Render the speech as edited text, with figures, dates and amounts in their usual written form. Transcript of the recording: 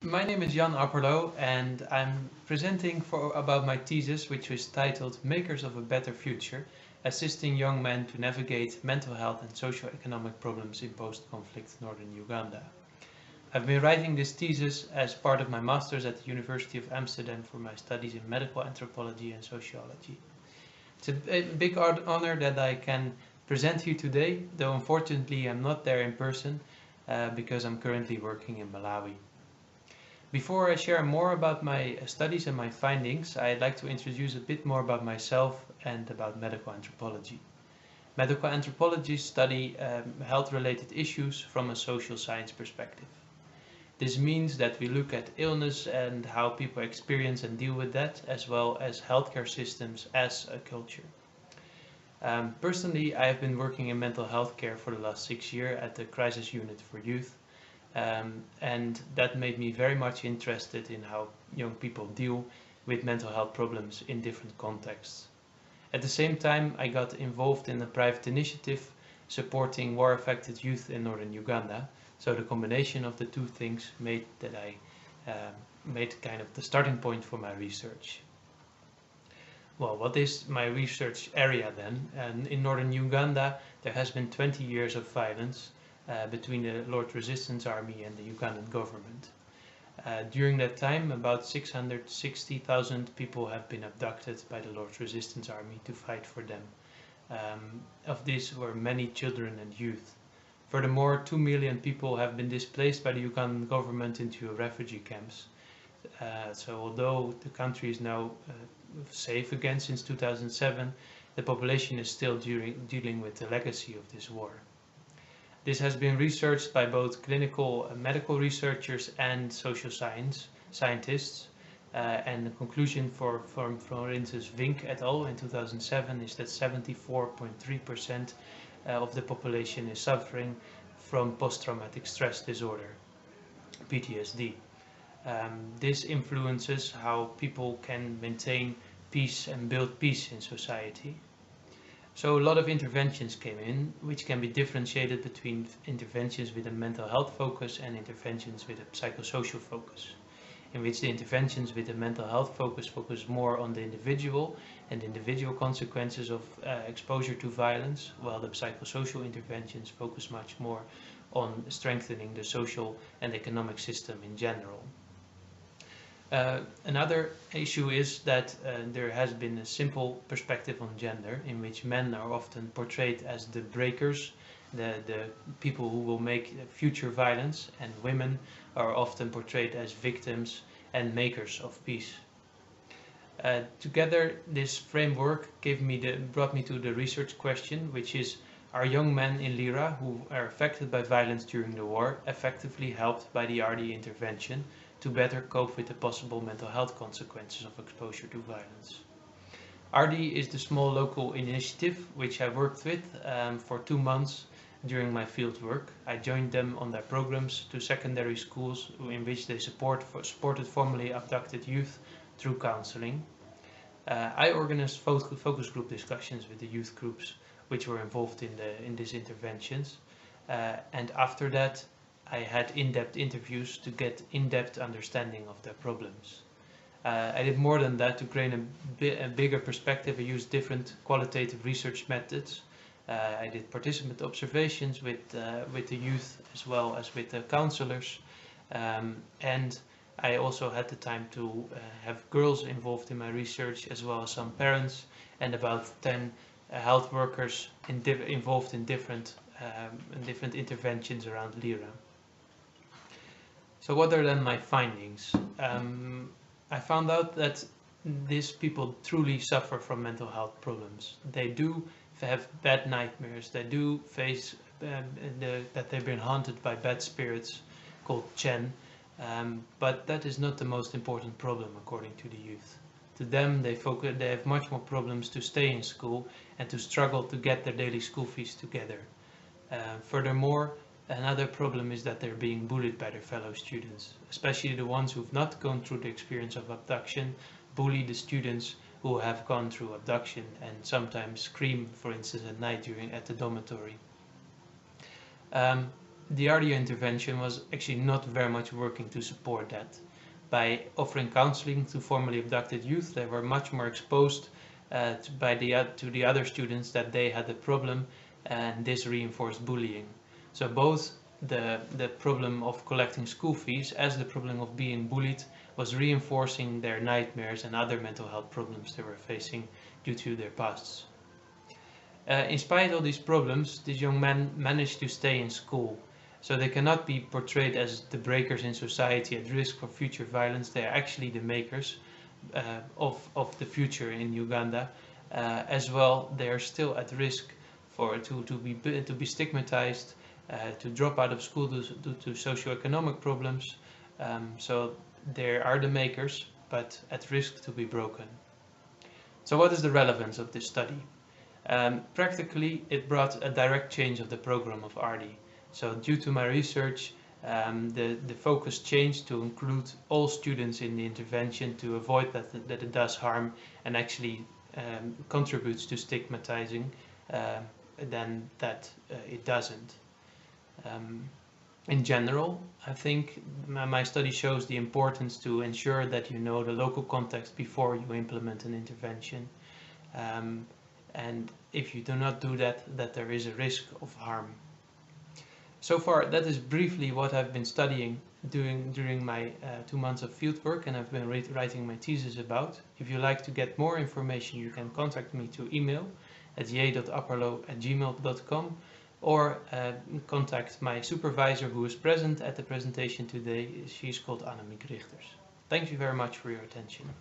My name is Jan Apperlo and I'm presenting about my thesis, which was titled Makers of a Better Future, Assisting Young Men to Navigate Mental Health and Socio-Economic Problems in Post-Conflict Northern Uganda. I've been writing this thesis as part of my master's at the University of Amsterdam for my studies in medical anthropology and sociology. It's a big honor that I can present here today, though unfortunately I'm not there in person because I'm currently working in Malawi. Before I share more about my studies and my findings, I'd like to introduce a bit more about myself and about medical anthropology. Medical anthropologists study health-related issues from a social science perspective. This means that we look at illness and how people experience and deal with that, as well as healthcare systems as a culture. Personally, I have been working in mental health care for the last 6 years at the Crisis Unit for Youth, and that made me very much interested in how young people deal with mental health problems in different contexts. At the same time, I got involved in a private initiative supporting war-affected youth in northern Uganda, so the combination of the two things made that I made kind of the starting point for my research. Well, what is my research area then? And in northern Uganda, there has been 20 years of violence between the Lord Resistance Army and the Ugandan government. During that time, about 660,000 people have been abducted by the Lord Resistance Army to fight for them. Of these were many children and youth. Furthermore, 2 million people have been displaced by the Ugandan government into refugee camps. So although the country is now safe again since 2007, the population is still dealing with the legacy of this war. This has been researched by both clinical medical researchers and social scientists, and the conclusion from for instance Vink et al. In 2007 is that 74.3% of the population is suffering from post-traumatic stress disorder, PTSD. This influences how people can maintain peace and build peace in society. So a lot of interventions came in, which can be differentiated between interventions with a mental health focus and interventions with a psychosocial focus, in which the interventions with a mental health focus more on the individual and individual consequences of exposure to violence, while the psychosocial interventions focus much more on strengthening the social and economic system in general. Another issue is that there has been a simple perspective on gender, in which men are often portrayed as the breakers, the people who will make future violence, and women are often portrayed as victims and makers of peace. Together, this framework brought me to the research question, which is: are young men in Lira who are affected by violence during the war effectively helped by the RD intervention to better cope with the possible mental health consequences of exposure to violence? RD is the small local initiative which I worked with for 2 months during my field work. I joined them on their programs to secondary schools in which they supported formerly abducted youth through counseling. I organized focus group discussions with the youth groups which were involved in these interventions, and after that I had in-depth interviews to get in-depth understanding of their problems. I did more than that to gain a bigger perspective. I used different qualitative research methods. I did participant observations with the youth as well as with the counselors, and I also had the time to have girls involved in my research, as well as some parents and about 10 health workers involved in different interventions around Lira. So what are then my findings? I found out that these people truly suffer from mental health problems. They do have bad nightmares. They do face that they've been haunted by bad spirits called Chen, but that is not the most important problem according to the youth. To them, they have much more problems to stay in school and to struggle to get their daily school fees together. Furthermore, another problem is that they're being bullied by their fellow students, especially the ones who've not gone through the experience of abduction, bully the students who have gone through abduction and sometimes scream, for instance, at night at the dormitory. the earlier intervention was actually not very much working to support that. By offering counseling to formerly abducted youth, they were much more exposed to the other students that they had a problem, and this reinforced bullying. So both the problem of collecting school fees as the problem of being bullied was reinforcing their nightmares and other mental health problems they were facing due to their pasts. In spite of all these problems, these young men managed to stay in school. So they cannot be portrayed as the breakers in society at risk for future violence. They are actually the makers of the future in Uganda. As well, they are still at risk to be stigmatized, to drop out of school due to socioeconomic problems. So they are the makers, but at risk to be broken. So what is the relevance of this study? Practically, it brought a direct change of the program of ARDI. So due to my research, the focus changed to include all students in the intervention to avoid that it does harm and actually contributes to stigmatizing than that it doesn't. In general, I think my study shows the importance to ensure that you know the local context before you implement an intervention. And if you do not do that, that there is a risk of harm. So far, that is briefly what I've been studying during my 2 months of fieldwork, and I've been writing my thesis about. If you like to get more information, you can contact me to email at j.apperlo@gmail.com or contact my supervisor who is present at the presentation today. She's called Annemiek Richters. Thank you very much for your attention.